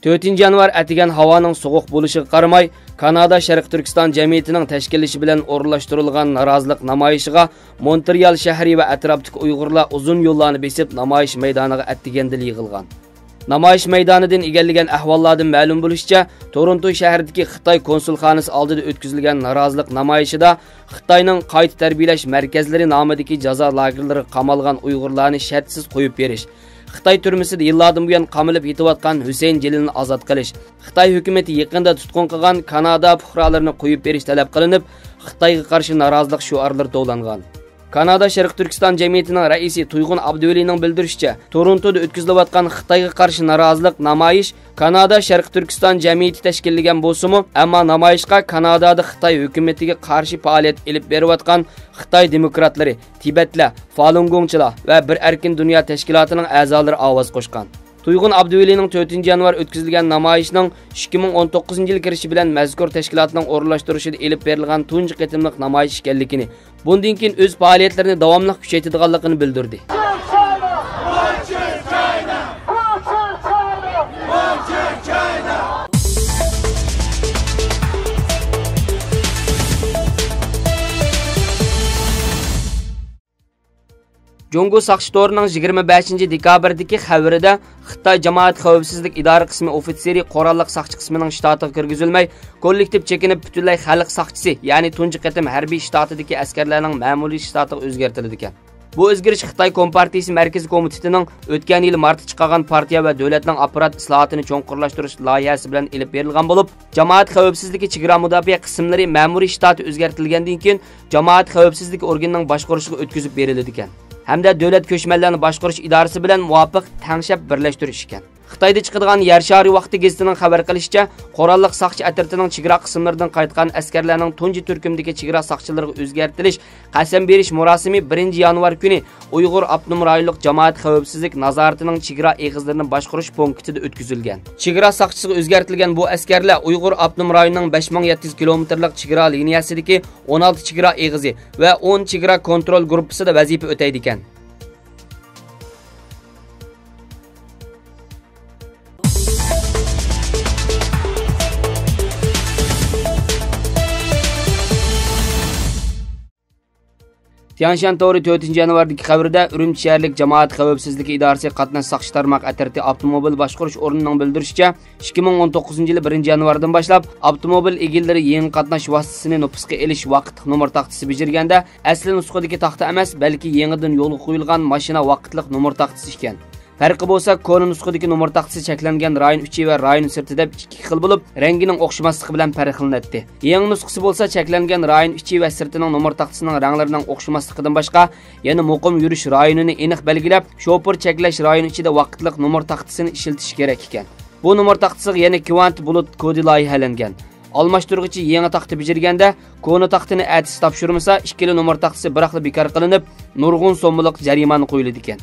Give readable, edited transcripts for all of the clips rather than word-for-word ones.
4 yanvar atigan havoning sovuq bo'lishiga qaramay, Kanada Sharq Turkiston jamiyatining tashkillashi bilan o'rinlashtirilgan norozilik namoyishiga Montreal shahri va atrofdagi Uyg'urlar uzun yo'llarni besib namoyish maydoniga attiganda yig'ilgan. Namoyish maydonidan egallagan ahvollardan ma'lum bo'lishicha, Toronto shahridagi Xitoy konsulxonasi oldida o'tkazilgan norozilik namoyishida Xitoyning qayta tarbiyalash markazlari nomidagi jazo lagerlariga qamalgan Uyg'urlarni shartsiz qo'yib berish, Xitoy turmusida yillardan buyon qamalib yetayotgan Husayn Jelilni ozod qilish, Xitoy hukumatı yaqinda tutqun qilgan Kanada fuqarolarini qo'yib berish talab qilinib, Xitoyga qarshi norozilik shuarlari to'langan. Kanada Sharq Turkiston jamiyatining raisi Tuyg'un Abduvalining bildirishicha, Torontoda o'tkazilayotgan Xitoyga qarshi norozilik namoyish Kanada Sharq Turkiston jamiyati tashkillagan bo'lsa-mu, ammo namoyishga Kanadada Xitoy hukumatiga qarshi faoliyat olib berayotgan Xitoy demokratlari, Tibetlar, Falun Gongchilar va Bir erkin dunyo tashkilotining a'zolari ovoz qo'shgan. Tuyg'un Abduvalining 4 yanvar o'tkazilgan namoyishning 2019-yil kirishi bilan mazkur tashkilotning o'rinlashtirishida elib berilgan tunji qitimliq namoyish ekanligini, bundan keyin o'z faoliyatlarini davomli kuchaytirganligini bildirdi. Jongo Saqchi To'rining 25-dekabrdagi xabarida Xitoy jamoat xavfsizlik idora qismi ofitseri qurolliq saqchi qismining shtatiga kirgizilmay, kollektiv chekinib butunlay xalq saqchisi, ya'ni tunji qatim harbiy shtatidagi askarlarning ma'muriy shtatiga o'zgartirildi ekan. Bu o'zgarish Xitoy Kompartiyasi Markaziy komitetining o'tgan yil martda chiqqan partiya va davlatning apparat islohotini cho'nqurlashtirish loyihasi bilan elib berilgan bo'lib, jamoat xavfsizligi chegara mudofaa qismlari ma'muriy shtati o'zgartirilgandan keyin jamoat xavfsizligi organining boshqarishiga o'tkazib berildi ekan. Hamda davlat ko'chmanlarni boshqarish idorasi bilan muvofiq tanshab birlashtirish ekan. Xitoyda chiqadigan Yer shari vaqti gazetining xabar qilishicha, qurolliq saqchi atritining chegara qismlaridan qaytgan askarlarning tunji turkumdagi chegara saqchilariga o'zgartirish, qasam berish murosimi 1-yanvar kuni Uyg'ur avtonom rayonlik jamoat xavfsizlik nazoratining chegara eg'izlarini boshqarish punktida o'tkazilgan. Chegara saqchisiga o'zgartirilgan bu askarlar Uyg'ur avtonom rayonining 5700 kilometrlik chegara liniyasidagi 16 chegara eg'izi va 10 chegara kontrol guruhida vazifa o'taydi ekan. Tianshan To'ri 4 yanvardagi xabarida Urumchi shaharlik jamoat xavfsizligi idorasi qatnash saqchi tarmoq atriti avtomobil boshqarish o'rnining bildirishicha, 2019-yil 1-yanvardan boshlab avtomobil egillari yangi qatnash vositasini nupusga elish vaqt nomer taxtasi bijirganda asli nusxadagi taxta emas, balki yangidan yo'lga qo'yilgan mashina vaqtliq nomer taxtasi ekan. Farqi bo'lsa, koni nusxadagi nomer taxtasi cheklangan rayon ichi va rayon sirti deb ikki xil bo'lib, rangining o'xshamasligi bilan farqlanadi. Yangi nusxasi bo'lsa, cheklangan rayon ichi va sirtining nomer taxtasining ranglarining o'xshamasligidan boshqa, yana muqim yurish rayonini aniq belgilab, shoför cheklash rayon ichida vaqtliq nomer taxtasini ishlatish kerak ekan. Bu nomer taxtasi yana kvant bulut kodi loyihalangan. Almashtiruvchi yangi taxta bijirganda, koni taxtini atis topshirmasa, ikkili nomer taxtasi biroqla bekor qilinib, nurg'un so'mlik jarimani qo'yiladi ekan.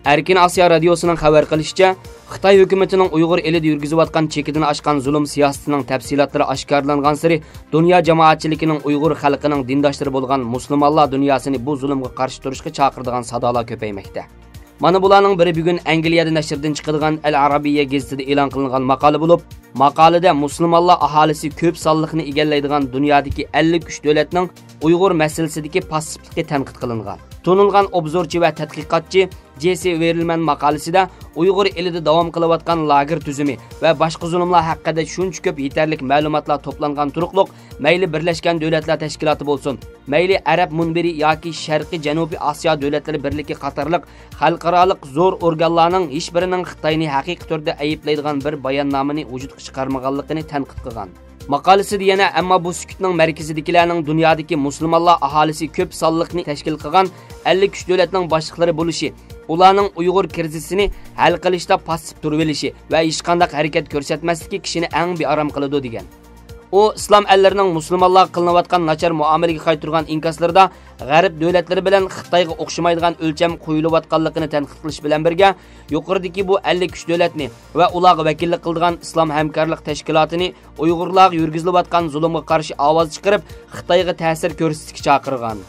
Erkin Asya radiosining xabar qilishicha, Xitoy hukumatining Uyg'ur elida yurgizayotgan chekidan oshgan zulm siyosatining tafsilotlari oshkorlangan sari dunyo jamoatchiligining Uyg'ur xalqining dindoshlari bo'lgan musulmonlar dunyosini bu zulmga qarshi turishga chaqiradigan sadolar ko'paymoqda. Mana bularning biri bugun Angliyada nashrdan chiqadigan Al Arabiyya gazetida e'lon qilingan maqola bo'lib, maqolada musulmonlar aholisi ko'p sonliqni egallaydigan dunyodagi 53 davlatning Uyg'ur masalasidagi passivligi tanqid qilingan. Tonilgan obzorchi va tadqiqotchi J.C. Verilman maqolasida Uyg'ur elida davom qilayotgan lager tuzumi va boshqa zulmlar haqida shuncha ko'p yetarli ma'lumotlar to'plangan turuqliq, mayli Birlashgan Davlatlar Tashkiloti bo'lsin, mayli Arab munbiri yoki Sharqiy Janubiy Osiyo davlatlari birligi qatorliq xalqaroliq zo'r organlarning hech birining Xitoyni haqiqiy turda ayblaydigan bir bayonnomani vujudga chiqarmaganligini tanqid qilgan. Maqolasida yana ammo bu sukutning markazidagilarning dunyodagi musulmonlar aholisi ko'p sonliqni tashkil qilgan 53 davlatning boshliqlari bo'lishi, ularning Uyg'ur krizisini hal qilishda passiv turib olishi va hech qanday harakat ko'rsatmasligi kishini eng bearam qiladi degan. U U islom ellarining musulmonlarga qilinayotgan nachar muomalaga qaytirgan inkaslarida g'arb davlatlari bilan Xitoyga o'xshamaydigan o'lcham qo'yilayotganligini tanqid qilish bilan birga, yuqoridagi bu 53 davlatni va ularga vakillik qiladigan islom hamkorlik tashkilotini Uyg'urlarga yurgizilayotgan zulmga qarshi ovoz chiqarib, Xitoyga ta'sir ko'rsatishga chaqirgan.